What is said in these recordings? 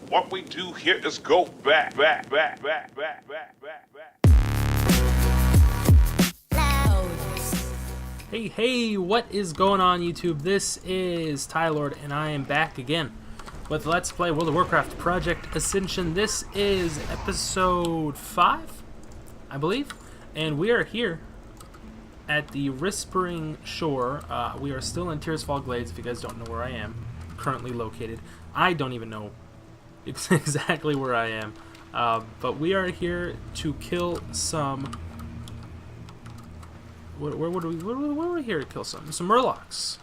What we do here is go back. Hey, what is going on, YouTube? This is Tylord, and I am back again with Let's Play World of Warcraft Project Ascension. This is episode 5, I believe, and we are here at the Whispering Shore. We are still in Tirisfal Glades, if you guys don't know where I am currently located. I don't even know exactly where I am, but we are here to kill some... Where are we here to kill some Murlocs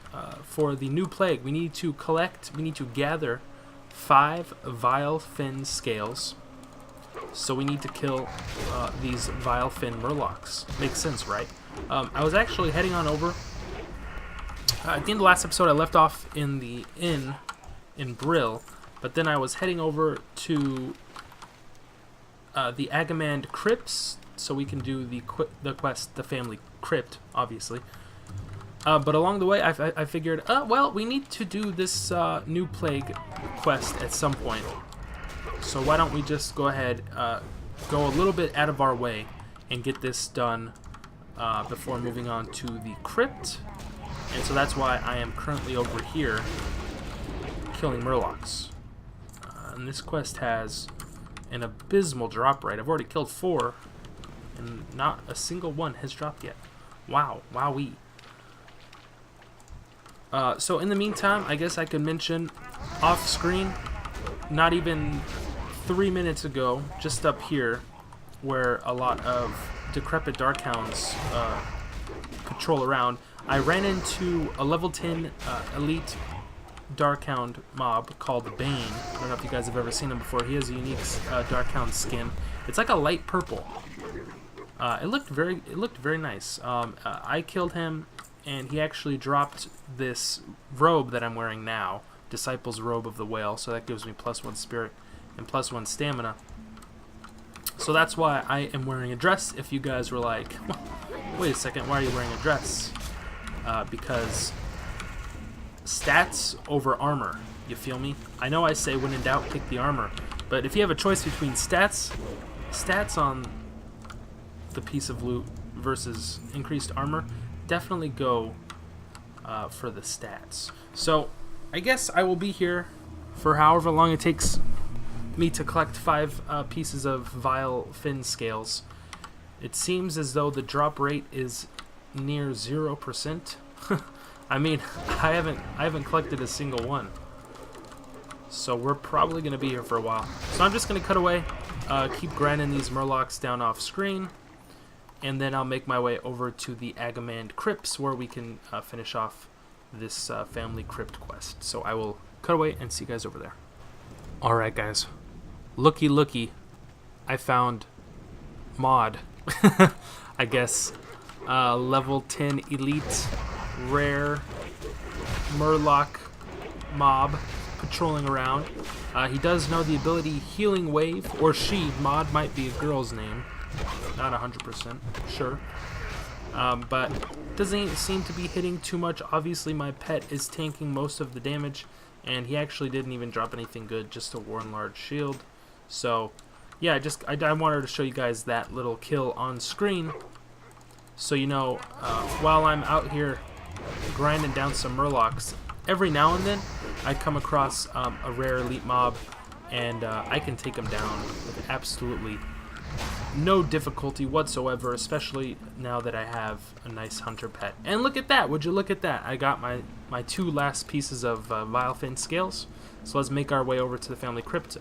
for the new plague. We need to gather 5 vile fin scales. So we need to kill these vile fin Murlocs. Makes sense, right? I was actually heading on over. At the end of the last episode, I left off in the inn in Brill, but then I was heading over to the Agamand Crypts, so we can do the quest, the family Crypt, obviously. But along the way, I figured, well, we need to do this new plague quest at some point. So why don't we just go ahead, go a little bit out of our way and get this done before moving on to the Crypt. And so that's why I am currently over here killing Murlocs. And this quest has an abysmal drop rate. I've already killed 4. And not a single one has dropped yet. Wow. Wowee. So in the meantime, I guess I could mention off screen, not even 3 minutes ago, just up here, where a lot of decrepit Darkhounds patrol around, I ran into a level 10 elite Darkhound mob called Bane. I don't know if you guys have ever seen him before. He has a unique Darkhound skin. It's like a light purple. It looked very nice. I killed him, and he actually dropped this robe that I'm wearing now, Disciple's Robe of the Whale. So that gives me +1 spirit and +1 stamina. So that's why I am wearing a dress. If you guys were like, wait a second, why are you wearing a dress? Because stats over armor. You feel me? I know I say when in doubt, pick the armor, but if you have a choice between stats on the piece of loot versus increased armor, definitely go for the stats. So I guess I will be here for however long it takes me to collect 5 pieces of vile fin scales. It seems as though the drop rate is near 0%. I mean, I haven't collected a single one. So we're probably gonna be here for a while. So I'm just gonna cut away, keep grinding these Murlocs down off screen, and then I'll make my way over to the Agamand Crypts, where we can finish off this family Crypt quest. So I will cut away and see you guys over there. Alright guys, looky, I found mod, I guess, level 10 elite rare Murloc mob patrolling around. He does know the ability Healing Wave, or she. Mod might be a girl's name. Not 100% sure. But doesn't seem to be hitting too much. Obviously my pet is tanking most of the damage, and he actually didn't even drop anything good, just a Worn Large Shield. So yeah, I wanted to show you guys that little kill on screen, so you know, while I'm out here grinding down some Murlocs, every now and then I come across a rare elite mob, and I can take them down with absolutely no difficulty whatsoever, especially now that I have a nice hunter pet. And look at that, would you look at that, I got my 2 last pieces of vile fin scales. So let's make our way over to the family Crypt.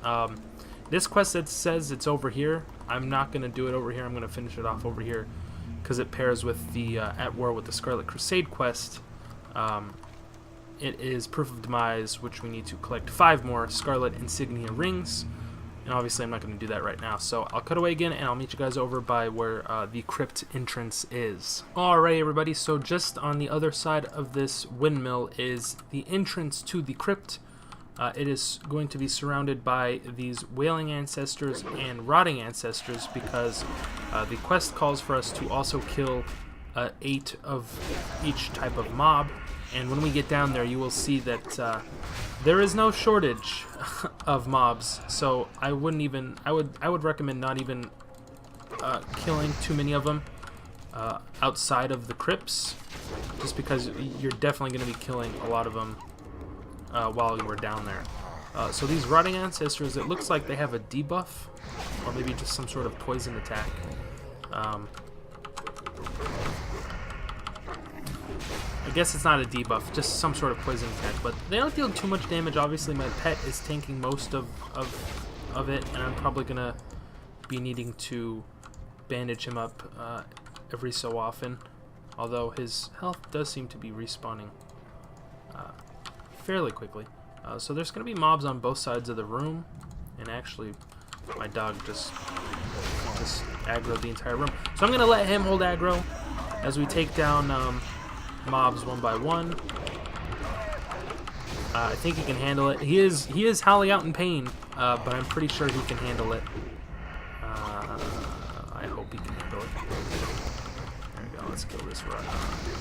This quest that says it's over here, I'm not going to do it over here. I'm going to finish it off over here because it pairs with the At War with the Scarlet Crusade quest. It is Proof of Demise, which we need to collect 5 more Scarlet Insignia rings. And obviously I'm not going to do that right now. So I'll cut away again, and I'll meet you guys over by where the Crypt entrance is. Alright everybody, so just on the other side of this windmill is the entrance to the Crypt. It is going to be surrounded by these Wailing Ancestors and Rotting Ancestors, because the quest calls for us to also kill 8 of each type of mob. And when we get down there, you will see that There is no shortage of mobs, so I wouldn't even. I would recommend not even killing too many of them outside of the crypts, just because you're definitely going to be killing a lot of them while you were down there. So these rotting ancestors, it looks like they have a debuff, or maybe just some sort of poison attack. I guess it's not a debuff, just some sort of poison attack, but they don't deal too much damage. Obviously my pet is tanking most of it, and I'm probably gonna be needing to bandage him up every so often, although his health does seem to be respawning fairly quickly. So there's gonna be mobs on both sides of the room, and actually my dog just aggroed the entire room. So I'm gonna let him hold aggro as we take down mobs one by one. I think he can handle it. He is howling out in pain, but I'm pretty sure he can handle it. I hope he can handle it. There we go. Let's kill this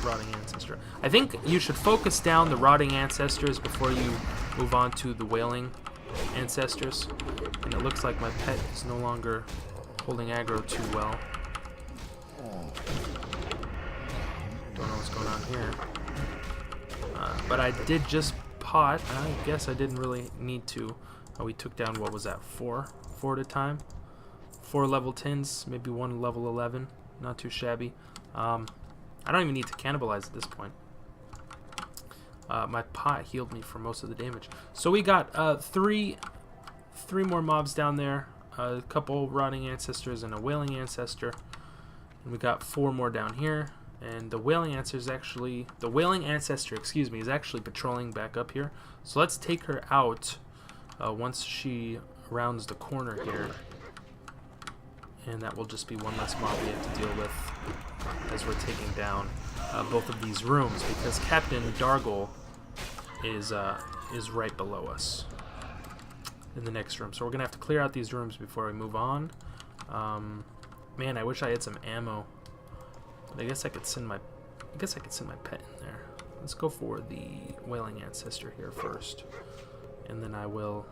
rotting ancestor. I think you should focus down the rotting ancestors before you move on to the wailing ancestors. And it looks like my pet is no longer holding aggro too well. Don't know what's going on here. But I did just pot. I guess I didn't really need to. We took down, what was that, 4 at a time? 4 level 10s, maybe 1 level 11. Not too shabby. I don't even need to cannibalize at this point. My pot healed me for most of the damage. So we got 3 more mobs down there, a couple rotting ancestors and a wailing ancestor, and we got 4 more down here. And the wailing ancestor is actually is actually patrolling back up here. So let's take her out once she rounds the corner here, and that will just be one less mob we have to deal with as we're taking down both of these rooms, because Captain Dargol is right below us in the next room. So we're gonna have to clear out these rooms before we move on. Man, I wish I had some ammo. I guess I could send my pet in there. Let's go for the wailing ancestor here first, and then I will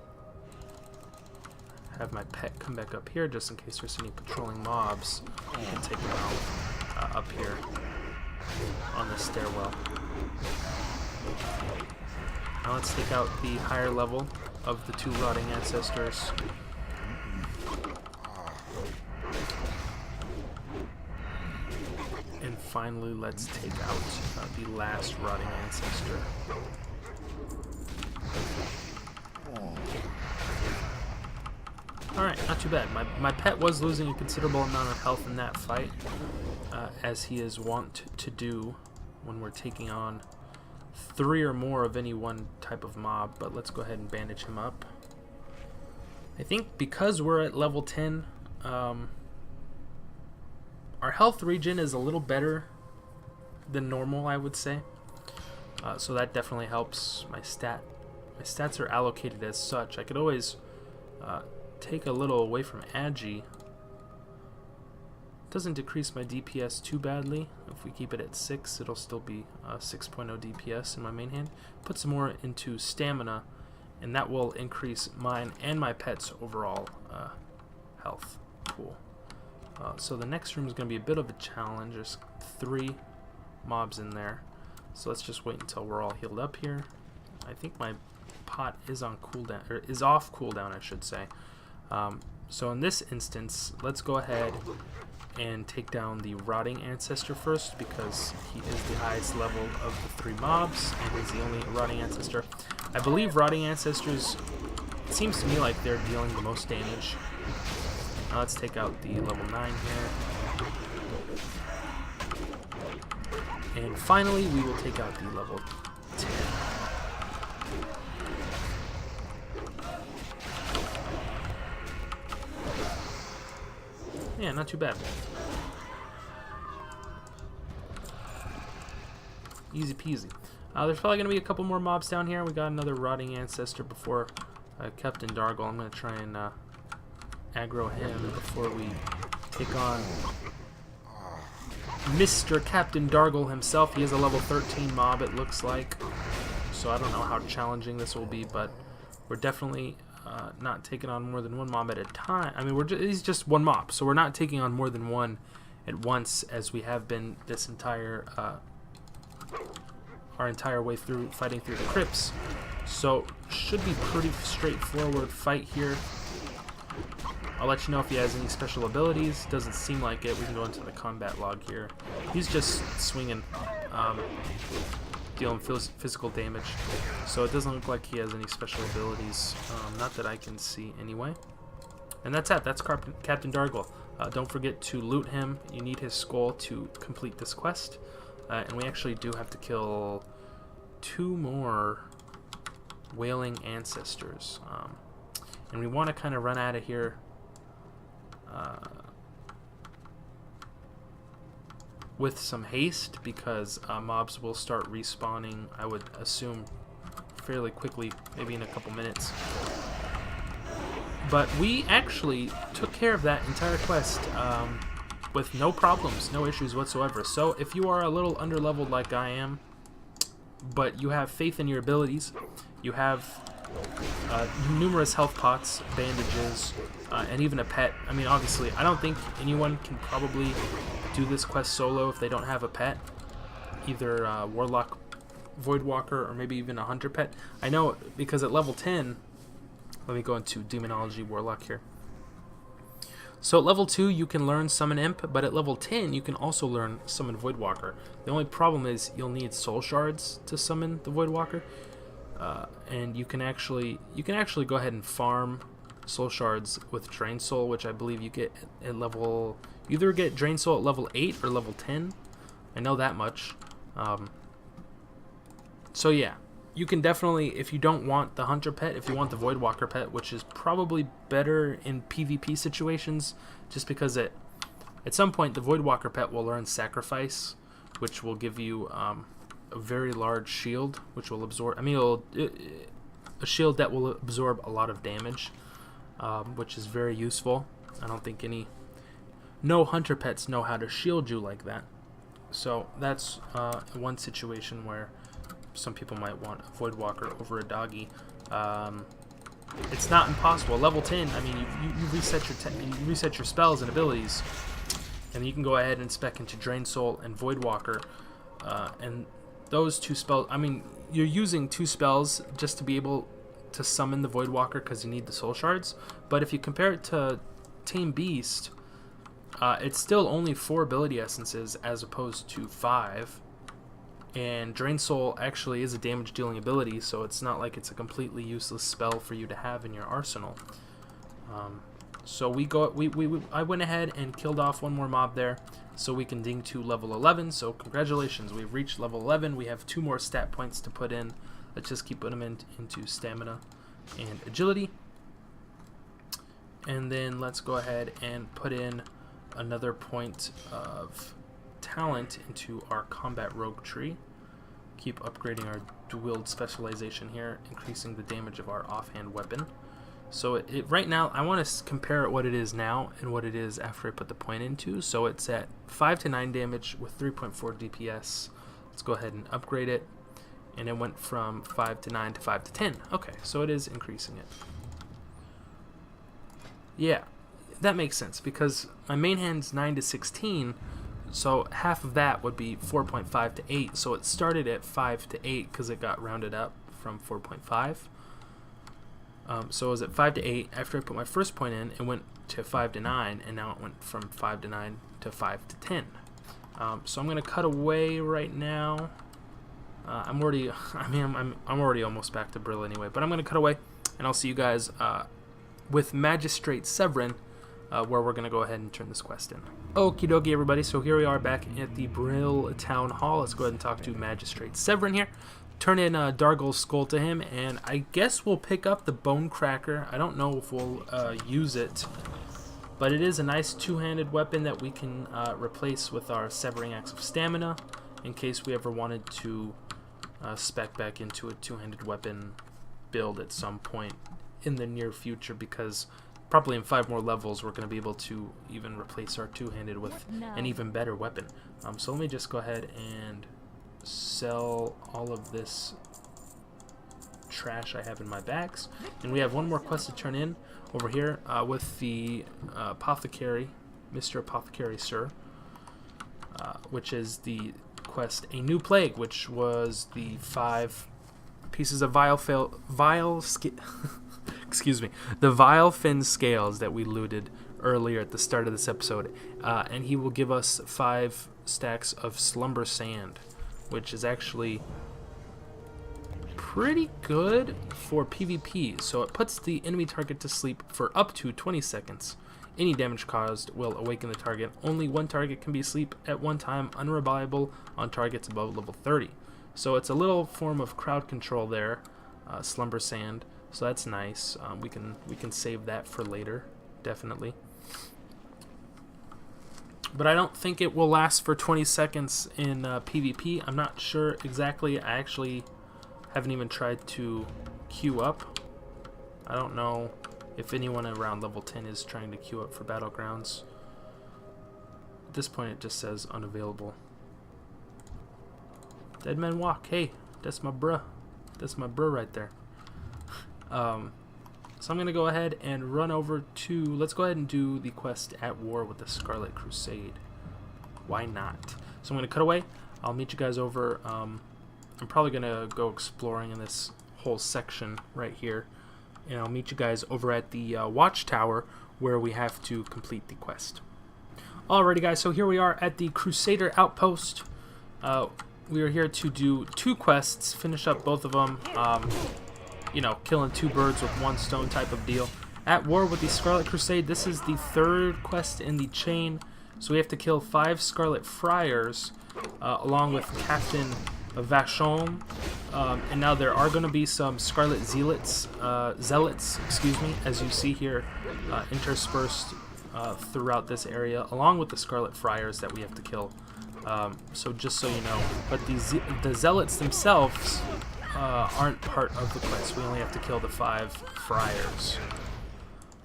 have my pet come back up here just in case there's any patrolling mobs. We can take them out up here on the stairwell. Now let's take out the higher level of the 2 rotting ancestors. And finally, let's take out the last rotting ancestor. Alright, not too bad. My pet was losing a considerable amount of health in that fight, as he is wont to do when we're taking on 3 or more of any one type of mob, but let's go ahead and bandage him up. I think because we're at level 10, our health regen is a little better than normal, I would say. So that definitely helps. My stats are allocated as such. I could always take a little away from Agi. Doesn't decrease my DPS too badly. If we keep it at 6, it'll still be 6.0 DPS in my main hand. Put some more into stamina, and that will increase mine and my pet's overall health pool. So the next room is going to be a bit of a challenge. There's 3 mobs in there. So let's just wait until we're all healed up here. I think my pot is on cooldown, or is off cooldown, I should say. So in this instance, let's go ahead and take down the rotting ancestor first, because he is the highest level of the 3 mobs and is the only rotting ancestor. I believe rotting ancestors, it seems to me like they're dealing the most damage. Now let's take out the level 9 here. And finally, we will take out the level 10. Yeah, not too bad. Easy peasy. There's probably going to be a couple more mobs down here. We got another rotting ancestor before Captain Dargol. I'm going to try and aggro him before we take on Mr. Captain Dargol himself. He is a level 13 mob, it looks like. so I don't know how challenging this will be, but we're definitely not taking on more than one mob at a time. I mean, he's just one mob, so we're not taking on more than one at once, as we have been this entire our entire way through fighting through the crypts. So should be pretty straightforward fight here. I'll let you know if he has any special abilities. Doesn't seem like it. We can go into the combat log here. He's just swinging, dealing physical damage. So it doesn't look like he has any special abilities. Not that I can see anyway. And that's it. That's Captain Dargol. Don't forget to loot him. You need his skull to complete this quest. And we actually do have to kill 2 more Wailing Ancestors. And we want to kind of run out of here with some haste, because mobs will start respawning, I would assume, fairly quickly, maybe in a couple minutes. But we actually took care of that entire quest with no problems, no issues whatsoever. So if you are a little underleveled like I am, but you have faith in your abilities, you have numerous health pots, bandages, and even a pet. I mean, obviously, I don't think anyone can probably do this quest solo if they don't have a pet. Either Warlock, Voidwalker, or maybe even a Hunter pet. I know, because at level 10, let me go into Demonology Warlock here. So at level 2 you can learn Summon Imp, but at level 10 you can also learn Summon Voidwalker. The only problem is you'll need soul shards to summon the Voidwalker. And you can actually go ahead and farm soul shards with Drain Soul, which I believe you get at level, you either get Drain Soul at level 8 or level 10. I know that much. So yeah, you can definitely, if you don't want the Hunter pet, if you want the Voidwalker pet, which is probably better in PvP situations, just because at some point the Voidwalker pet will learn Sacrifice, which will give you a very large shield, which will absorb, a shield that will absorb a lot of damage, which is very useful. I don't think no Hunter pets know how to shield you like that. So that's one situation where some people might want a Voidwalker over a doggy. It's not impossible. Level 10, I mean, you reset your spells and abilities, and you can go ahead and spec into Drain Soul and Voidwalker, and those 2 spells, I mean, you're using 2 spells just to be able to summon the Voidwalker because you need the soul shards. But if you compare it to Tame Beast, it's still only 4 ability essences as opposed to 5. And Drain Soul actually is a damage dealing ability, so it's not like it's a completely useless spell for you to have in your arsenal. So I went ahead and killed off 1 more mob there, so we can ding to level 11. So congratulations, we've reached level 11. We have 2 more stat points to put in. Let's just keep putting them into stamina and agility. And then let's go ahead and put in another point of talent into our combat rogue tree. Keep upgrading our dual specialization here, increasing the damage of our offhand weapon. So right now, I want to compare what it is now and what it is after I put the point into. So it's at 5 to 9 damage with 3.4 DPS. Let's go ahead and upgrade it. And it went from 5 to 9 to 5 to 10. Okay, so it is increasing it. Yeah, that makes sense, because my main hand's 9 to 16, so half of that would be 4.5 to 8. So it started at 5 to 8 because it got rounded up from 4.5. So it was at 5 to 8. After I put my first point in, it went to 5 to 9, and now it went from 5 to 9 to 5 to 10. So I'm gonna cut away right now. I'm already almost back to Brill anyway, but I'm gonna cut away, and I'll see you guys with Magistrate Severin, where we're gonna go ahead and turn this quest in. Okie dokie, everybody. So here we are back at the Brill Town Hall. Let's go ahead and talk to Magistrate Severin here. Turn in Dargol's skull to him, and I guess we'll pick up the Bone Cracker. I don't know if we'll use it, but it is a nice 2-handed weapon that we can replace with our Severing Axe of Stamina in case we ever wanted to spec back into a 2-handed weapon build at some point in the near future, because probably in 5 more levels we're going to be able to even replace our 2-handed with an even better weapon. So let me just go ahead and sell all of this trash I have in my bags. And we have one more quest to turn in over here with the apothecary, Mr. Apothecary Sir, which is the quest A New Plague, which was the 5 pieces of excuse me, the vile fin scales that we looted earlier at the start of this episode, and he will give us 5 stacks of slumber sand, which is actually pretty good for PvP. So it puts the enemy target to sleep for up to 20 seconds. Any damage caused will awaken the target. Only one target can be asleep at one time, unreliable on targets above level 30. So it's a little form of crowd control there, slumber sand. So that's nice. We can save that for later, definitely. But I don't think it will last for 20 seconds in PvP. I'm not sure exactly. I actually haven't even tried to queue up. I don't know if anyone around level 10 is trying to queue up for Battlegrounds. At this point it just says unavailable. Dead Men Walk. Hey, that's my bruh. That's my bruh right there. So I'm going to go ahead and run over to... Let's go ahead and do the quest At War with the Scarlet Crusade. Why not? So I'm going to cut away. I'll meet you guys over... I'm probably going to go exploring in this whole section right here. And I'll meet you guys over at the Watchtower where we have to complete the quest. Alrighty guys, so here we are at the Crusader Outpost. We are here to do 2 quests, finish up both of them. You know, killing 2 birds with 1 stone type of deal. At War with the Scarlet Crusade, this is the 3rd quest in the chain. So we have to kill 5 Scarlet Friars along with Captain Vachon. And now there are going to be some Scarlet Zealots, excuse me, as you see here, interspersed throughout this area, along with the Scarlet Friars that we have to kill. So just so you know, but the Zealots themselves aren't part of the quest. We only have to kill the 5 Friars.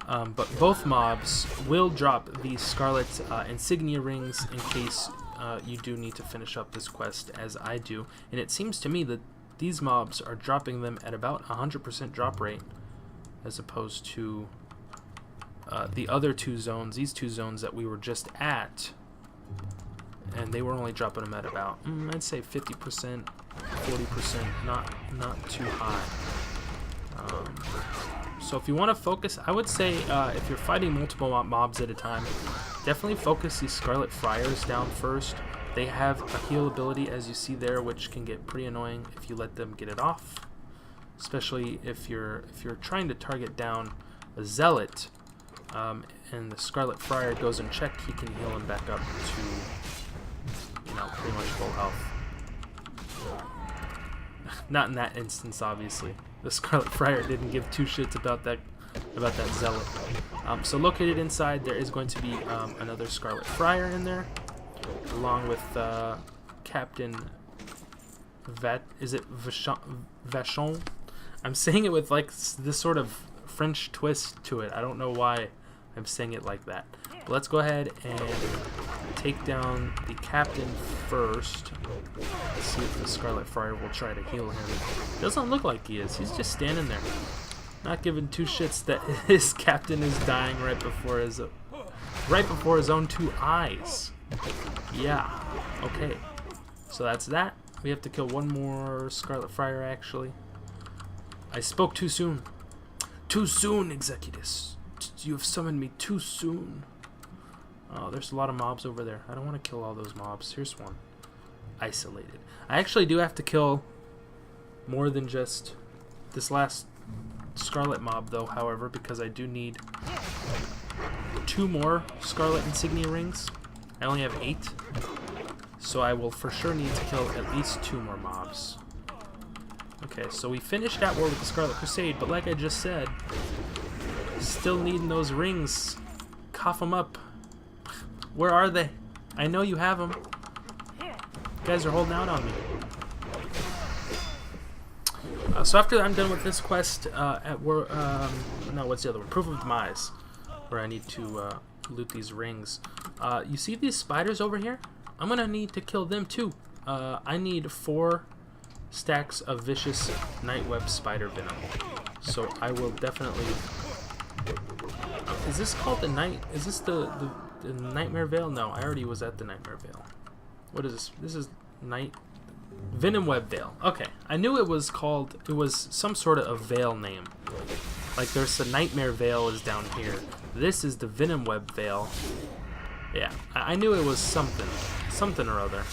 But both mobs will drop the Scarlet insignia rings in case you do need to finish up this quest, as I do. And it seems to me that these mobs are dropping them at about 100% drop rate, as opposed to the other 2 zones, these 2 zones that we were just at. And they were only dropping them at about, I'd say 50%, 40%, not too high. So if you want to focus, I would say if you're fighting multiple mobs at a time, definitely focus these Scarlet Friars down first. They have a heal ability, as you see there, which can get pretty annoying if you let them get it off. Especially if you're trying to target down a Zealot, and the Scarlet Friar goes in check, he can heal him back up to, you know, pretty much full health. Not in that instance, obviously. The Scarlet Friar didn't give 2 shits about that Zealot. So located inside, there is going to be another Scarlet Friar in there, along with Captain Vachon? I'm saying it with like this sort of French twist to it. I don't know why I'm saying it like that. But let's go ahead and take down the captain first. Let's see if the Scarlet Friar will try to heal him. Doesn't look like he is. He's just standing there, not giving 2 shits that his captain is dying right before his own 2 eyes. Yeah. Okay. So that's that. We have to kill 1 more Scarlet Friar, actually. I spoke too soon. Too soon, Executus. You have summoned me too soon. Oh, there's a lot of mobs over there. I don't want to kill all those mobs. Here's one. Isolated. I actually do have to kill more than just this last Scarlet mob, though, however, because I do need 2 more Scarlet Insignia rings. I only have 8. So I will for sure need to kill at least 2 more mobs. Okay, so we finished At War with the Scarlet Crusade, but like I just said, still needing those rings. Cough them up. Where are they? I know you have them. You guys are holding out on me. So after I'm done with this quest, At War, no, what's the other one? Proof of Demise, where I need to loot these rings. You see these spiders over here? I'm gonna need to kill them too. I need 4 stacks of vicious nightweb spider venom. So I will definitely... Is this called the night? Is this the Nightmare Veil? No, I already was at the Nightmare Veil. What is this? This is night... Venom Web Veil. Okay, I knew it was called... It was some sort of a veil name. Like there's the Nightmare Veil is down here. This is the Venom Web Veil. Yeah, I knew it was something. Something or other.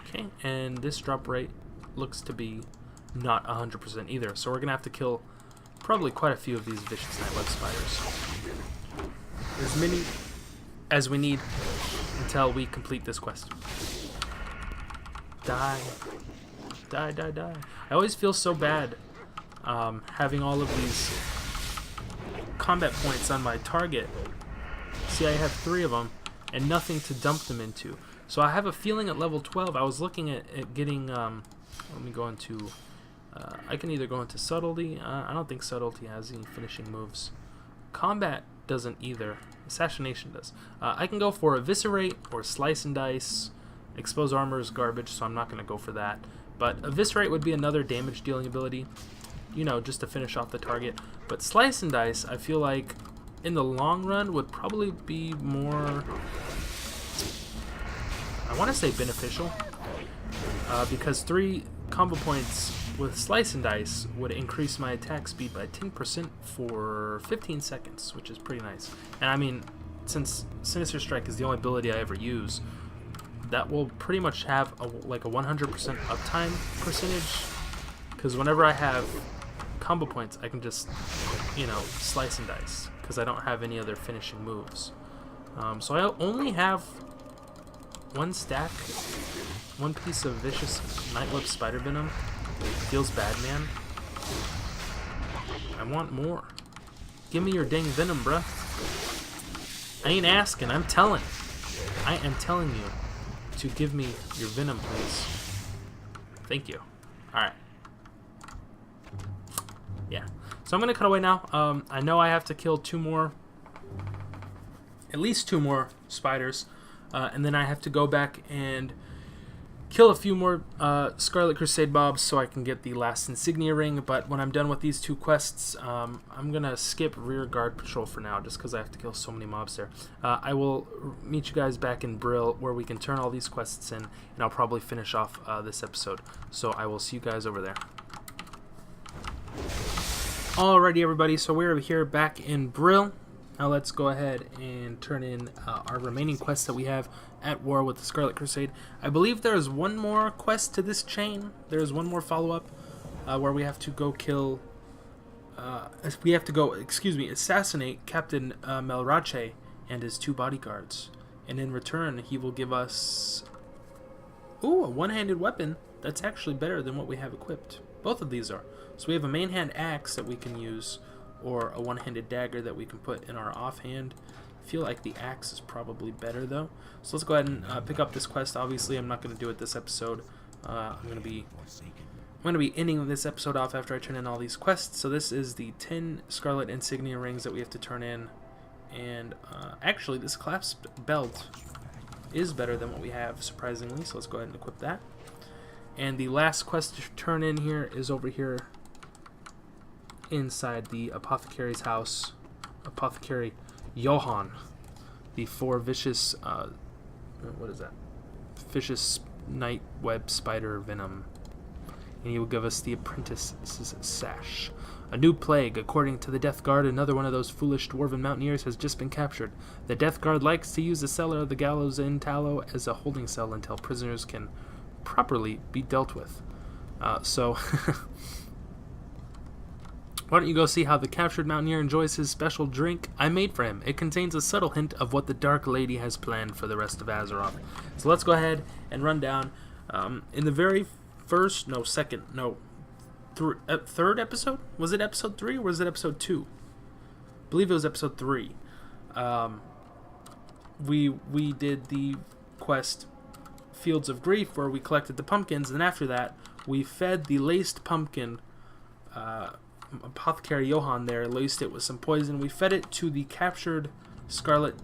Okay, and this drop rate looks to be not 100% either. So we're going to have to kill probably quite a few of these vicious nightweb spiders. As many as we need until we complete this quest. Die. Die, die, die. I always feel so bad having all of these combat points on my target. See, I have 3 of them and nothing to dump them into. So I have a feeling at level 12, I was looking at getting, let me go into, I can either go into subtlety. I don't think subtlety has any finishing moves. Combat doesn't either. Assassination does. I can go for eviscerate or slice and dice. Expose armor is garbage, so I'm not going to go for that. But eviscerate would be another damage dealing ability, you know, just to finish off the target. But slice and dice, I feel like in the long run would probably be more, I want to say beneficial, because 3 combo points with slice and dice would increase my attack speed by 10% for 15 seconds, which is pretty nice. And I mean, since Sinister Strike is the only ability I ever use, that will pretty much have like a 100% uptime percentage, because whenever I have combo points, I can just, you know, slice and dice, because I don't have any other finishing moves. So I only have 1 stack, 1 piece of vicious nightweb spider venom. Feels bad, man. I want more. Give me your dang venom, bruh. I ain't asking, I'm telling. I am telling you to give me your venom, please. Thank you. Alright. Yeah. So I'm going to cut away now. I know I have to kill 2 more, at least 2 more spiders. And then I have to go back and kill a few more Scarlet Crusade mobs so I can get the last insignia ring. But when I'm done with these 2 quests, I'm going to skip rear guard patrol for now just because I have to kill so many mobs there. I will meet you guys back in Brill where we can turn all these quests in, and I'll probably finish off this episode. So I will see you guys over there. Alrighty, everybody, so we're here back in Brill. Now let's go ahead and turn in our remaining quests that we have at war with the Scarlet Crusade. I believe there is 1 more quest to this chain. There is 1 more follow-up where we have to go kill... assassinate Captain Melrache and his 2 bodyguards. And in return, he will give us... Ooh, a one-handed weapon. That's actually better than what we have equipped. Both of these are. So we have a main-hand axe that we can use, or a one-handed dagger that we can put in our offhand. I feel like the axe is probably better though. So let's go ahead and pick up this quest. Obviously, I'm not going to do it this episode. I'm going to be ending this episode off after I turn in all these quests. So this is the 10 Scarlet Insignia rings that we have to turn in. And actually, this clasped belt is better than what we have, surprisingly. So let's go ahead and equip that. And the last quest to turn in here is over here inside the apothecary's house. Apothecary Johann, the 4 vicious what is that? Vicious night web spider venom. And he will give us the apprentice's sash. A new plague. According to the Death Guard, another one of those foolish dwarven mountaineers has just been captured. The Death Guard likes to use the cellar of the gallows in Tallow as a holding cell until prisoners can properly be dealt with. So why don't you go see how the captured mountaineer enjoys his special drink I made for him. It contains a subtle hint of what the Dark Lady has planned for the rest of Azeroth. So let's go ahead and run down. In the very first, third episode? Was it episode 3 or was it episode 2? I believe it was episode 3. We did the quest Fields of Grief where we collected the pumpkins, and after that we fed the laced pumpkin Apothecary Johann there, laced it with some poison. We fed it to the captured Scarlet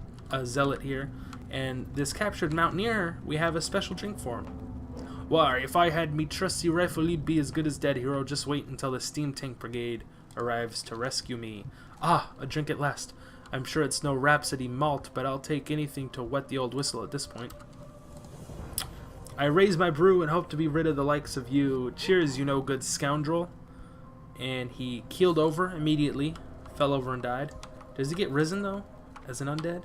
Zealot here, and this captured mountaineer, we have a special drink for him. Why, if I had me trusty rifle, he'd be as good as dead, hero. Just wait until the steam tank brigade arrives to rescue me. Ah, a drink at last. I'm sure it's no Rhapsody malt, but I'll take anything to wet the old whistle at this point. I raise my brew and hope to be rid of the likes of you. Cheers, you no good scoundrel. And he keeled over immediately, fell over and died. Does he get risen, though, as an undead?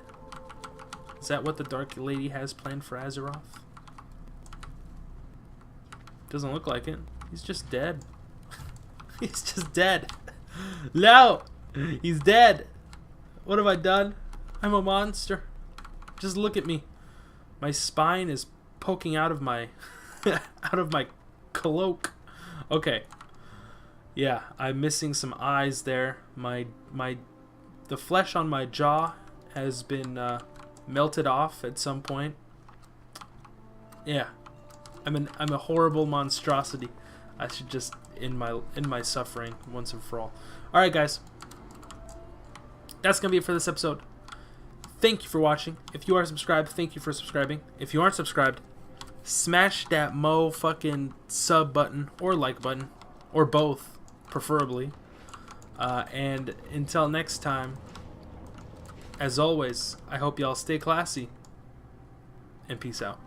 Is that what the Dark Lady has planned for Azeroth? Doesn't look like it. He's just dead. He's just dead. No! He's dead. What have I done? I'm a monster. Just look at me. My spine is poking out of my cloak. Okay. Yeah, I'm missing some eyes there. The flesh on my jaw has been melted off at some point. Yeah. I'm a horrible monstrosity. I should just end my suffering once and for all. All right, guys. That's gonna be it for this episode. Thank you for watching. If you are subscribed, thank you for subscribing. If you aren't subscribed, smash that fucking sub button or like button or both, preferably. And until next time, as always, I hope y'all stay classy and peace out.